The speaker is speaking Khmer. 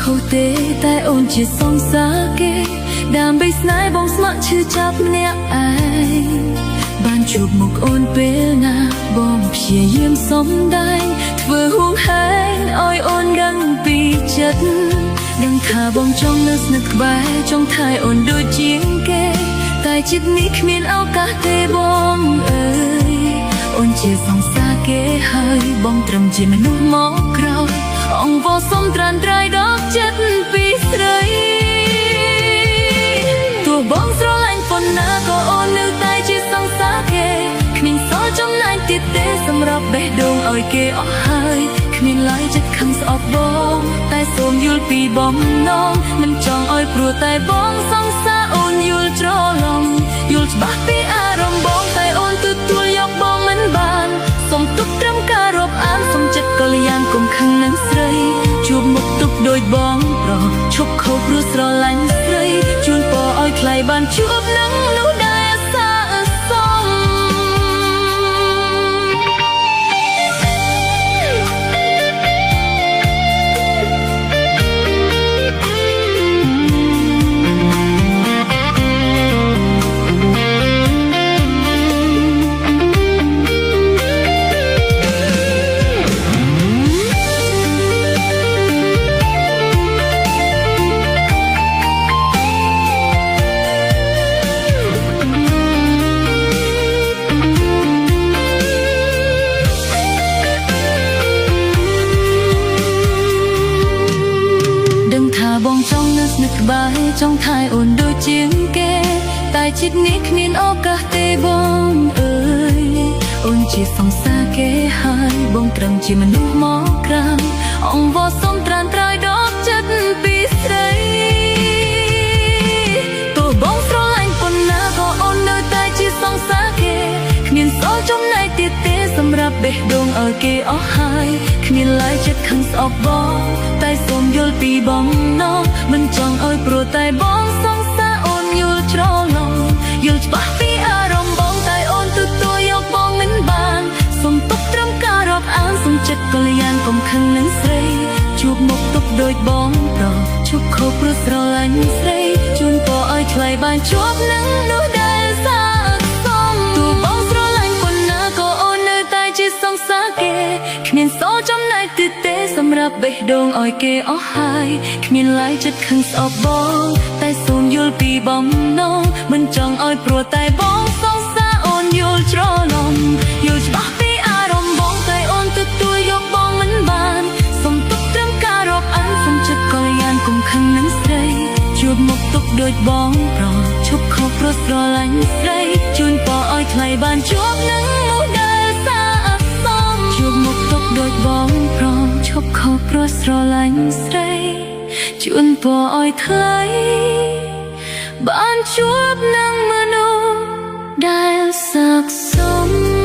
ខុសទេតែអូនជាសងសាគេដើម្បីស្នេហ៍បងស្ម័គ្រឈឺចាប់ម្នាក់ឯងបានជួបមុខអូនពេលណាបងព្យាយាមសំដែងធ្វើហួងហែងឲ្យអូនដឹងពីចិត្តដឹងថាបងចង់នៅស្និទ្ធក្បែរចង់ថែអូនដូចជាងគេតែចិត្តនេះគ្មានឱកាសទេបងអើយអូនជាសងសាគេហើយបងត្រឹមជាមនុស្សមកក្រោយអង្វរសុំត្រានត្រៃដកចិត្តពីស្រីទោះបងស្រឡាញ់ប៉ុណ្ណាក៏អូននៅតែជាសងសាគេគ្មានសល់ចំណែកទៀតទេសម្រាប់បេះដូងឲ្យគេអស់ហើយគ្មានឡើយចិត្តខឹងស្អប់បងតែសូមយល់ពីបំណងមិនចង់ឲ្យព្រោះតែបងសងសាអូនយល់ច្រឡំយល់ច្បាស់ពីអារម្មណ៍បងតែអូនទទួលយកបងមិនបានសូមទុកត្រឹមការរាប់អានសូមចិត្តកល្យានកុំខឹងនឹងស្រីជួបមុខទុកដូចបងប្រុសឈប់ខុសព្រោះស្រឡាញ់ស្រីជូនពរឲ្យថ្លៃបានជួបនឹងនោះដែលសាសមបងចង់នៅស្និទ្ធក្បែរចង់ថែអូនដូចជាងគេតែចិត្តនេះគ្មានឱកាសទេបងអើយអូនជាសងសាគេហើយបងត្រឹមជាមនុស្សមកក្រៅអង្វរសុំត្រានត្រៃដកចិត្តពីស្រីទោះបងស្រឡាញ់ប៉ុណ្ណាក៏អូននៅតែជាសងសាគេគ្មានសល់ចំណែកទៀតទេសម្រាប់បេះដូងឲ្យគេអស់ហើយគ្មានឡើយចិត្តខឹងស្អប់បងតែសូមយល់ពីបំណងមិនចង់ឲ្យព្រោះតែបងសងសាអូនយល់ច្រឡំយល់ច្បាស់ពីអារម្មណ៍បងតែអូនទទួលយកបងមិនបានសូមទុកត្រឹមការរាប់អានសូមចិត្តកល្យានកុំខឹងនឹងស្រីជួបមុខទុកដូចបងប្រុសឈប់ខុសព្រោះស្រឡាញ់ស្រីជូនពរឲ្យថ្លៃបានជួបនឹងនោះដែលសាសមទោះបងស្រឡាញ់ប៉ុណ្ណាក៏អូននៅតែជាសងសាគេគ្មានសល់ចំណែកទៀតទេសម្រាប់បេះដូងឲ្យគេអស់ហើយគ្មានឡើយចិត្តខឹងស្អប់បងតែសូមយល់ពីបំណងមិនចង់ឲ្យព្រោះតែបងសងសាអូនយល់ច្រឡំយល់ច្បាស់ពីអារម្មណ៍បងតែអូនទទួលយកបងមិនបានសូមទុកត្រឹមការរាប់អានសូមចិត្តកល្យានកុំខឹងនឹងស្រីជួបមុខទុកដូចបងប្រុសឈប់ខុសព្រោះស្រឡាញ់ស្រីជូនពរឲ្យថ្លៃបានជួបនឹងនោះដែលសាសមជួបមុខទុកដូចបងប្រុសឈប់ខុសព្រោះស្រឡាញ់ស្រីជូនពរឲ្យថ្លៃបានជួបនឹងមនុស្សដែលស័ក្តិសម